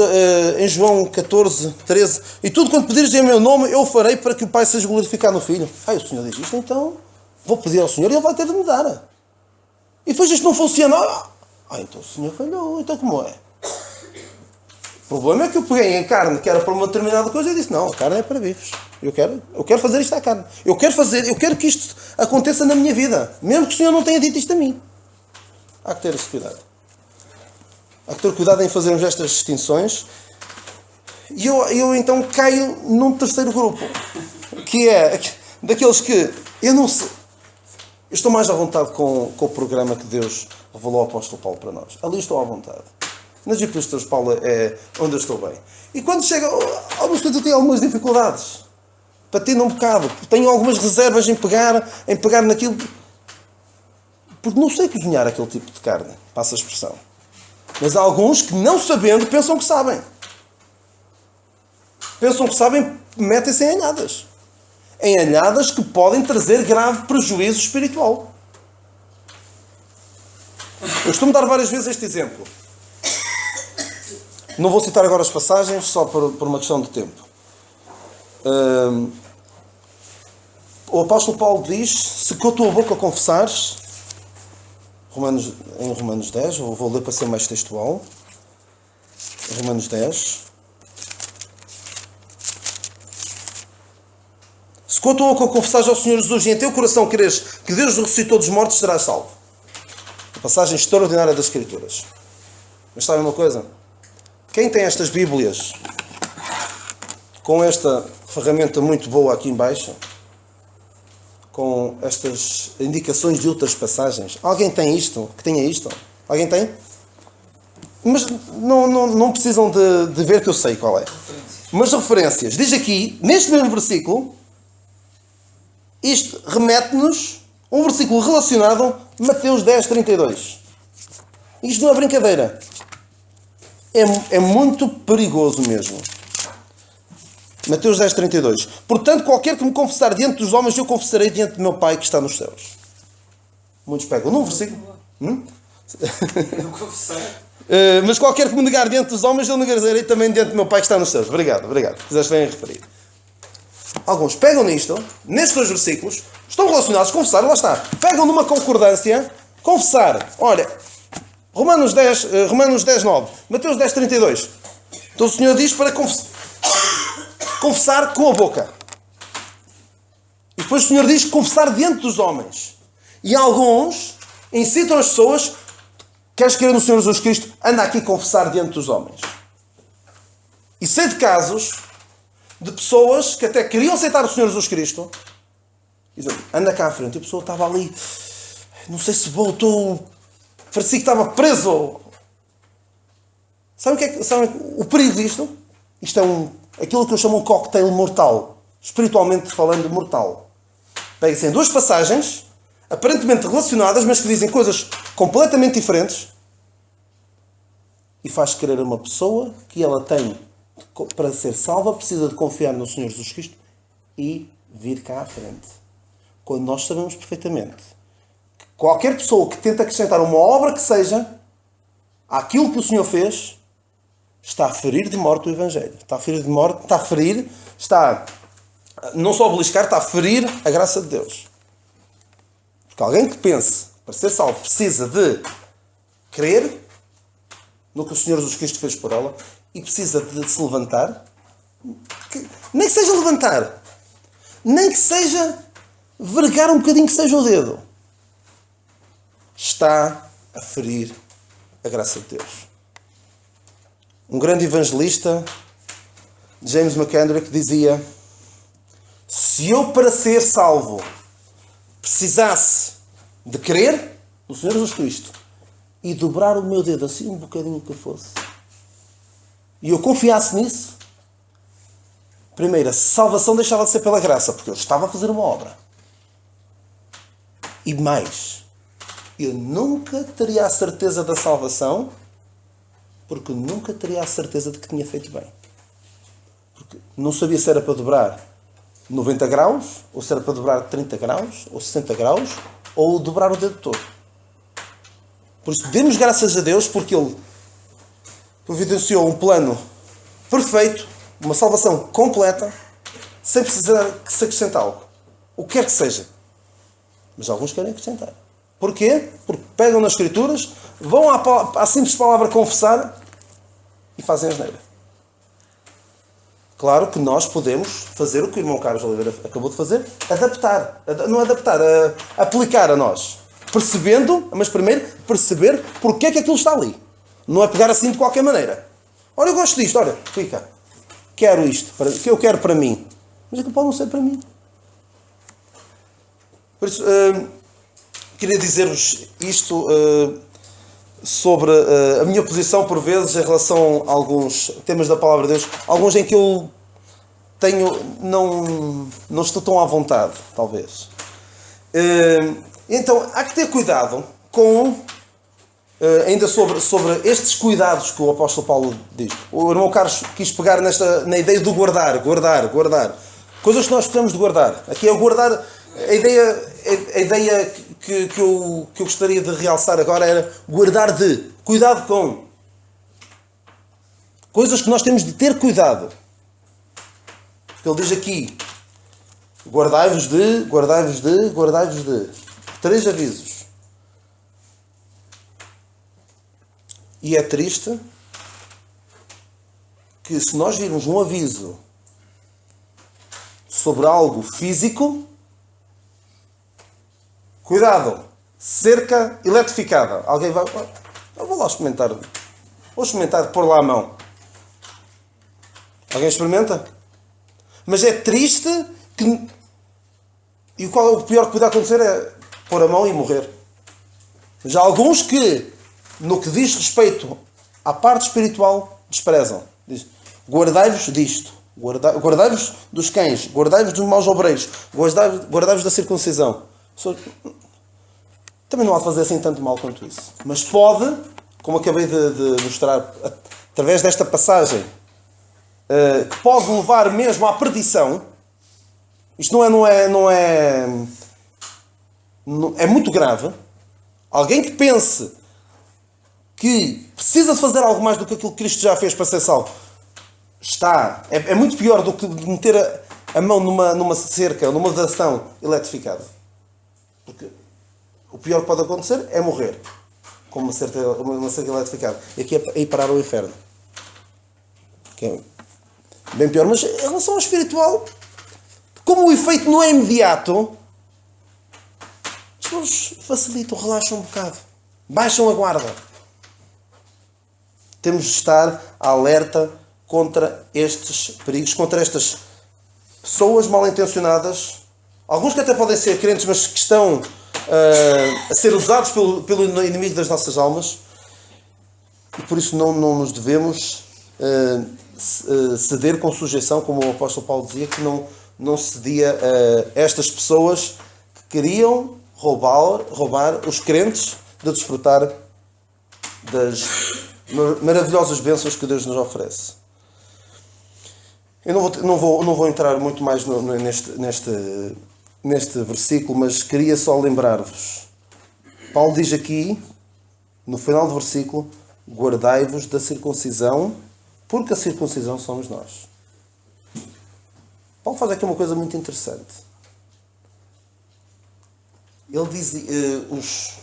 em João 14, 13: e tudo quanto pedires em meu nome, eu farei para que o Pai seja glorificado no Filho. O Senhor diz isto, então vou pedir ao Senhor e Ele vai ter de me dar. E depois isto não funciona. Então o Senhor falhou, então como é? O problema é que eu peguei em carne que era para uma determinada coisa e disse, não, a carne é para vivos. Eu quero fazer isto à carne. Eu quero que isto aconteça na minha vida. Mesmo que o Senhor não tenha dito isto a mim. Há que ter esse cuidado. Há que ter cuidado em fazermos estas distinções. E eu então caio num terceiro grupo. Que é daqueles que eu não sei. Eu estou mais à vontade com o programa que Deus revelou ao apóstolo Paulo para nós. Ali estou à vontade. Nas epístolas de Paulo é onde eu estou bem. E quando chega algumas coisas eu tenho algumas dificuldades. Patino um bocado. Tenho algumas reservas em pegar naquilo. Porque não sei cozinhar aquele tipo de carne. Passa a expressão. Mas há alguns que, não sabendo, pensam que sabem. Pensam que sabem, metem-se em anhadas. Em anhadas que podem trazer grave prejuízo espiritual. Eu costumo dar várias vezes este exemplo. Não vou citar agora as passagens, só por uma questão de tempo. O apóstolo Paulo diz, se com a tua boca confessares, em Romanos 10, eu vou ler para ser mais textual, Romanos 10, se com a tua boca confessares ao Senhor Jesus e em teu coração creres que Deus ressuscitou dos mortos, serás salvo. Uma passagem extraordinária das Escrituras. Mas sabem uma coisa? Quem tem estas Bíblias com esta ferramenta muito boa aqui em baixo, com estas indicações de outras passagens, alguém tem isto? Que tenha isto? Alguém tem? Mas não precisam de ver que eu sei qual é. Mas referências. Diz aqui, neste mesmo versículo, isto remete-nos a um versículo relacionado a Mateus 10, 32. Isto não é brincadeira. É muito perigoso mesmo. Mateus 10, 32. Portanto, qualquer que me confessar diante dos homens, eu confessarei diante do meu Pai que está nos céus. Muitos pegam num versículo. Não confessar. Mas qualquer que me negar diante dos homens, eu negarei também diante do meu Pai que está nos céus. Obrigado. Quiseste bem referir. Alguns pegam nisto, nestes dois versículos, estão relacionados com confessar, lá está. Pegam numa concordância, confessar. Olha, Romanos 10, 9, Mateus 10, 32. Então o Senhor diz para confessar com a boca. E depois o Senhor diz confessar diante dos homens. E alguns incitam as pessoas, queres crer no Senhor Jesus Cristo, anda aqui confessar diante dos homens. E sei de casos de pessoas que até queriam aceitar o Senhor Jesus Cristo, e dizem, anda cá à frente. E a pessoa estava ali, não sei se voltou, parecia que estava preso. Sabem o perigo disto? Isto é aquilo que eu chamo um cocktail mortal. Espiritualmente falando, mortal. Pega-se em duas passagens, aparentemente relacionadas, mas que dizem coisas completamente diferentes, e faz crer a uma pessoa que ela tem, para ser salva, precisa de confiar no Senhor Jesus Cristo e vir cá à frente. Quando nós sabemos perfeitamente que qualquer pessoa que tenta acrescentar uma obra que seja àquilo que o Senhor fez, está a ferir de morte o Evangelho. Está não só a beliscar, está a ferir a graça de Deus. Porque alguém que pense, para ser salvo, precisa de crer no que o Senhor Jesus Cristo fez por ela e precisa de se levantar, nem que seja levantar, nem que seja vergar um bocadinho que seja o dedo, está a ferir a graça de Deus. Um grande evangelista, James McKendrick, dizia: se eu para ser salvo precisasse de crer no Senhor Jesus Cristo e dobrar o meu dedo assim um bocadinho que fosse, e eu confiasse nisso, primeiro, a salvação deixava de ser pela graça, porque eu estava a fazer uma obra. E mais, eu nunca teria a certeza da salvação, porque nunca teria a certeza de que tinha feito bem. Porque não sabia se era para dobrar 90 graus, ou se era para dobrar 30 graus, ou 60 graus, ou dobrar o dedo todo. Por isso, demos graças a Deus, porque Ele providenciou um plano perfeito, uma salvação completa, sem precisar que se acrescente algo. O que quer que seja. Mas alguns querem acrescentar. Porquê? Porque pegam nas Escrituras, vão à simples palavra confessar e fazem asneira. Claro que nós podemos fazer o que o irmão Carlos Oliveira acabou de fazer, adaptar. Não adaptar, aplicar a nós. Percebendo, mas primeiro perceber porque é que aquilo está ali. Não é pegar assim de qualquer maneira. Olha, eu gosto disto, olha, fica. Quero isto, que eu quero para mim. Mas aquilo pode não ser para mim. Por isso, queria dizer-vos isto sobre a minha posição, por vezes, em relação a alguns temas da Palavra de Deus. Alguns em que eu não estou tão à vontade, talvez. Então, há que ter cuidado com... ainda sobre estes cuidados que o apóstolo Paulo diz. O irmão Carlos quis pegar na ideia do guardar. Coisas que nós precisamos de guardar. Aqui é o guardar... A ideia que eu gostaria de realçar agora era guardar de. Cuidado com. Coisas que nós temos de ter cuidado. Porque ele diz aqui: guardai-vos de. 3 avisos. E é triste que, se nós virmos um aviso sobre algo físico, cuidado, cerca eletrificada. Alguém vai... Eu vou lá experimentar. Vou experimentar de pôr lá a mão. Alguém experimenta? Mas é triste que... E o pior que pode acontecer é pôr a mão e morrer. Já há alguns que, no que diz respeito à parte espiritual, desprezam. Diz, guardai-vos disto. Guardai-vos dos cães. Guardai-vos dos maus obreiros. Guardai-vos da circuncisão. Também não há de fazer assim tanto mal quanto isso. Mas pode, como acabei de mostrar através desta passagem, que pode levar mesmo à perdição. Isto é muito grave. Alguém que pense que precisa de fazer algo mais do que aquilo que Cristo já fez para ser salvo, é muito pior do que meter a mão numa cerca, numa vedação eletrificada. Porque o pior que pode acontecer é morrer com uma cerca eletrificada. E aqui é ir parar ao inferno. Que é bem pior. Mas em relação ao espiritual, como o efeito não é imediato, as pessoas facilitam, relaxam um bocado. Baixam a guarda. Temos de estar alerta contra estes perigos, contra estas pessoas mal intencionadas. Alguns que até podem ser crentes, mas que estão a ser usados pelo inimigo das nossas almas, e por isso não nos devemos ceder com sujeição, como o apóstolo Paulo dizia, que não cedia a estas pessoas que queriam roubar os crentes de desfrutar das maravilhosas bênçãos que Deus nos oferece. Eu não vou entrar muito mais neste versículo, mas queria só lembrar-vos. Paulo diz aqui, no final do versículo, guardai-vos da circuncisão, porque a circuncisão somos nós. Paulo faz aqui uma coisa muito interessante. Ele diz, os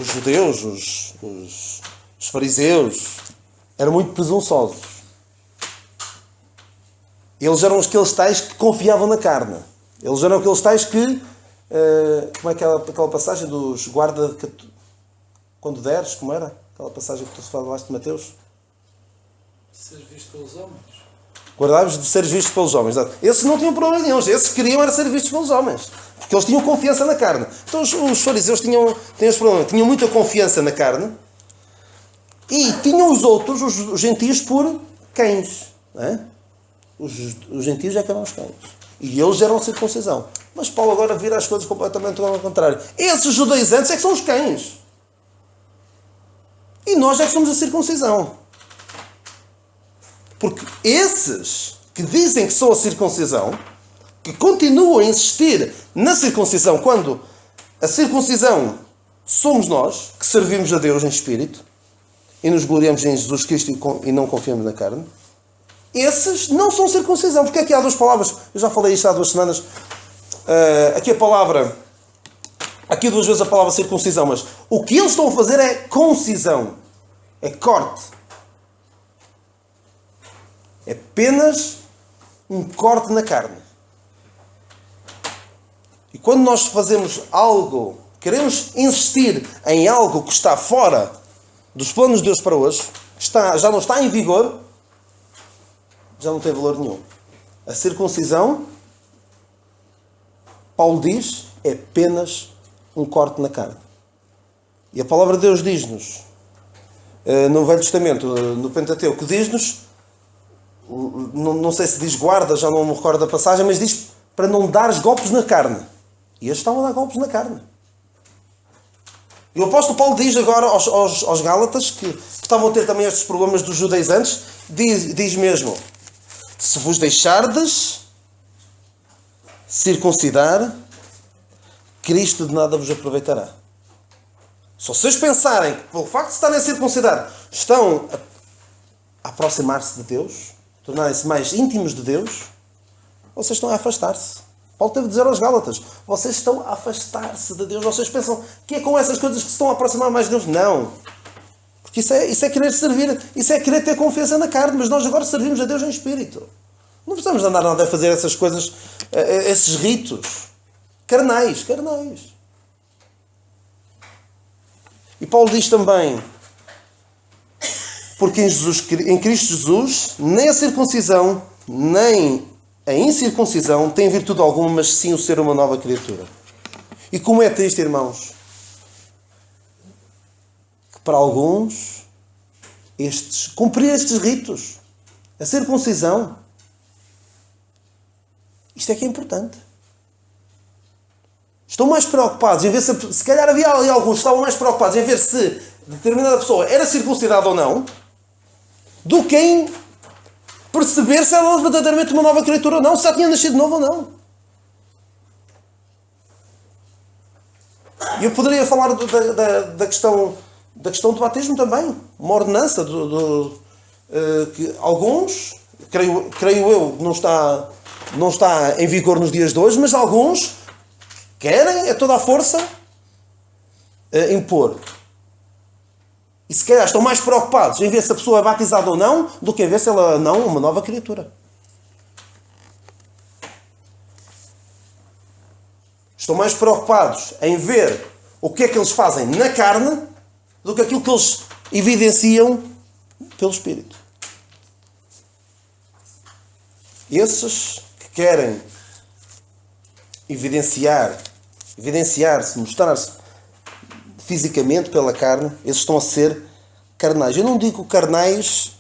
judeus, os fariseus, eram muito presunçosos. Eles eram aqueles tais que confiavam na carne. Eles eram aqueles tais que... como é aquela passagem dos guarda... Quando deres, como era? Aquela passagem que tu falaste de Mateus? Seres visto pelos homens. Guardai-vos de ser vistos pelos homens. Esses não tinham problema nenhum. Esses queriam era ser vistos pelos homens. Porque eles tinham confiança na carne. Então os fariseus tinham esse problema. Tinham muita confiança na carne. E tinham os outros, os gentios, por cães. Não é? Os gentios é que eram os cães. E eles eram circuncisão. Mas Paulo agora vira as coisas completamente ao contrário. Esses judaizantes é que são os cães. E nós é que somos a circuncisão. Porque esses que dizem que são a circuncisão, que continuam a insistir na circuncisão, quando a circuncisão somos nós, que servimos a Deus em espírito, e nos gloriamos em Jesus Cristo e não confiamos na carne, esses não são circuncisão. Porque aqui há duas palavras, eu já falei isto há 2 semanas, aqui 2 vezes a palavra circuncisão, mas o que eles estão a fazer é concisão, é corte. É apenas um corte na carne. E quando nós fazemos algo, queremos insistir em algo que está fora dos planos de Deus para hoje, já não está em vigor, já não tem valor nenhum. A circuncisão, Paulo diz, é apenas um corte na carne. E a palavra de Deus diz-nos, no Velho Testamento, no Pentateuco, diz-nos, não sei se diz guarda, já não me recordo da passagem, mas diz para não dares golpes na carne. E eles estavam a dar golpes na carne. E o apóstolo Paulo diz agora aos Gálatas, que estavam a ter também estes problemas dos judaizantes, diz mesmo, se vos deixardes circuncidar, Cristo de nada vos aproveitará. Se vocês pensarem que pelo facto de estarem a circuncidar estão a aproximar-se de Deus, tornarem-se mais íntimos de Deus, vocês estão a afastar-se. Paulo teve de dizer aos Gálatas, vocês estão a afastar-se de Deus. Vocês pensam que é com essas coisas que se estão a aproximar mais de Deus? Não. Porque isso é querer servir, isso é querer ter confiança na carne, mas nós agora servimos a Deus em espírito. Não precisamos andar nada a fazer essas coisas, esses ritos carnais. E Paulo diz também, porque em Cristo Jesus, nem a circuncisão, nem a incircuncisão tem virtude alguma, mas sim o ser uma nova criatura. E como é triste, irmãos, que para alguns, cumprir estes ritos, a circuncisão, isto é que é importante. Estão mais preocupados em ver se calhar havia ali alguns que estavam mais preocupados em ver se determinada pessoa era circuncidada ou não, do que em perceber se ela era verdadeiramente uma nova criatura ou não, se já tinha nascido de novo ou não. E eu poderia falar da questão do batismo também. Uma ordenança que alguns, creio eu, não está em vigor nos dias de hoje, mas alguns querem a toda a força impor. E se calhar estão mais preocupados em ver se a pessoa é batizada ou não, do que em ver se ela não é uma nova criatura. Estão mais preocupados em ver o que é que eles fazem na carne, do que aquilo que eles evidenciam pelo Espírito. Esses que querem evidenciar-se, mostrar-se fisicamente pela carne, esses estão a ser carnais. Eu não digo carnais,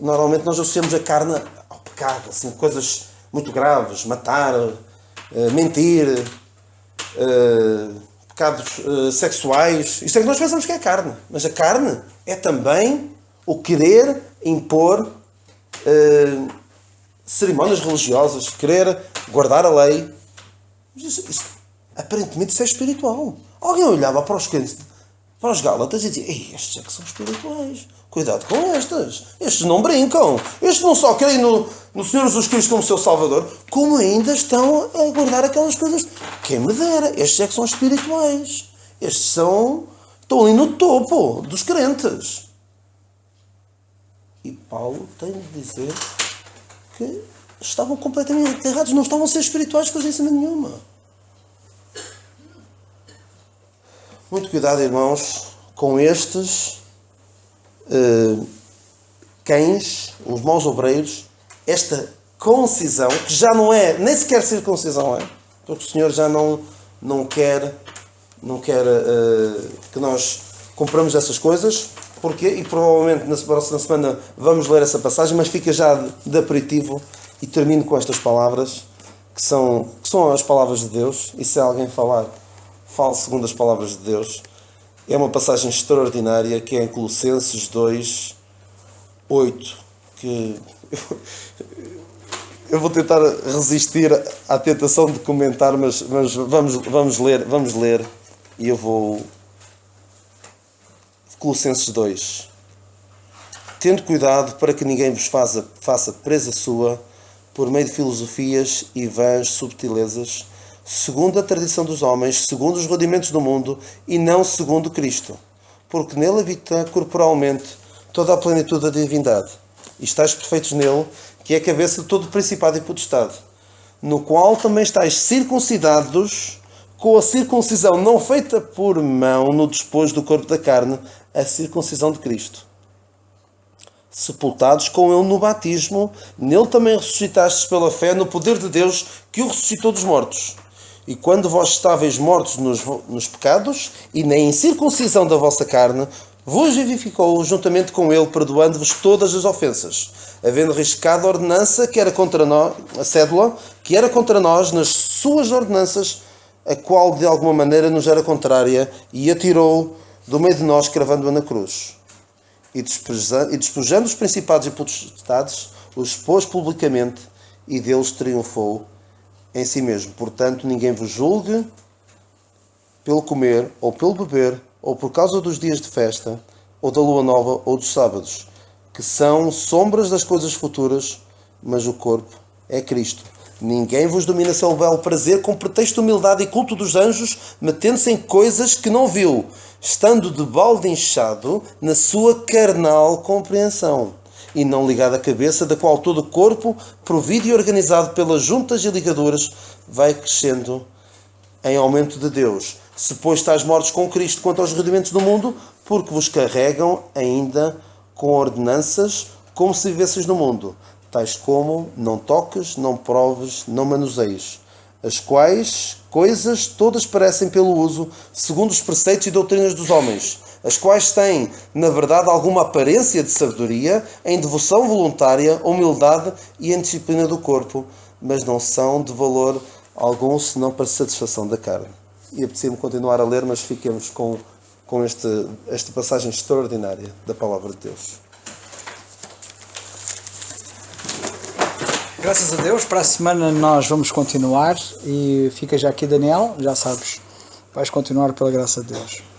normalmente nós associamos a carne ao pecado, assim, coisas muito graves, matar, mentir, pecados sexuais. Isto é que nós pensamos que é carne. Mas a carne é também o querer impor cerimónias religiosas, querer guardar a lei. Aparentemente isso é espiritual. Alguém olhava para os crentes, para os Gálatas e dizia, ei, estes é que são espirituais. Cuidado com estas. Estes não brincam. Estes não só creem no Senhor Jesus Cristo como seu Salvador, como ainda estão a guardar aquelas coisas. Quem me dera. Estes é que são espirituais. Estes estão ali no topo dos crentes. E Paulo tem de dizer que estavam completamente errados. Não estavam a ser espirituais coisa nenhuma. Muito cuidado, irmãos, com estes cães, os maus obreiros, esta concisão, que já não é, nem sequer circuncisão é, porque o Senhor já não quer que nós compramos essas coisas. Porquê? E provavelmente na próxima semana vamos ler essa passagem, mas fica já de aperitivo e termino com estas palavras, que são as palavras de Deus, e se alguém fale segundo as palavras de Deus. É uma passagem extraordinária que é em Colossenses 2, 8, que eu vou tentar resistir à tentação de comentar, mas vamos ler e eu vou... Colossenses 2, tendo cuidado para que ninguém vos faça presa sua, por meio de filosofias e vãs subtilezas, segundo a tradição dos homens, segundo os rudimentos do mundo, e não segundo Cristo, porque nele habita corporalmente toda a plenitude da divindade, e estáis perfeitos nele, que é a cabeça de todo principado e potestade, no qual também estáis circuncidados, com a circuncisão não feita por mão no despojo do corpo da carne, a circuncisão de Cristo. Sepultados com ele no batismo, nele também ressuscitastes pela fé no poder de Deus que o ressuscitou dos mortos. E quando vós estáveis mortos nos pecados e na incircuncisão da vossa carne, vos vivificou juntamente com ele, perdoando-vos todas as ofensas, havendo riscado a ordenança que era contra nós, a cédula, que era contra nós nas suas ordenanças, a qual de alguma maneira nos era contrária, e atirou do meio de nós, cravando-a na cruz. E despojando os principados e potestades, os expôs publicamente, e deles triunfou em si mesmo. Portanto, ninguém vos julgue pelo comer, ou pelo beber, ou por causa dos dias de festa, ou da lua nova, ou dos sábados, que são sombras das coisas futuras, mas o corpo é Cristo. Ninguém vos domina seu belo prazer com pretexto de humildade e culto dos anjos, metendo-se em coisas que não viu, estando de balde inchado na sua carnal compreensão, e não ligado à cabeça, da qual todo o corpo, provido e organizado pelas juntas e ligaduras, vai crescendo em aumento de Deus. Se, pois, estáis mortos com Cristo quanto aos rudimentos do mundo, porque vos carregam ainda com ordenanças, como se vivesseis no mundo, tais como não toques, não proves, não manuseies, as quais coisas todas parecem pelo uso, segundo os preceitos e doutrinas dos homens, as quais têm, na verdade, alguma aparência de sabedoria, em devoção voluntária, humildade e em disciplina do corpo, mas não são de valor algum, senão para satisfação da carne. E apetecia-me continuar a ler, mas fiquemos com esta passagem extraordinária da Palavra de Deus. Graças a Deus, para a semana nós vamos continuar e fica já aqui, Daniel, já sabes, vais continuar pela graça de Deus.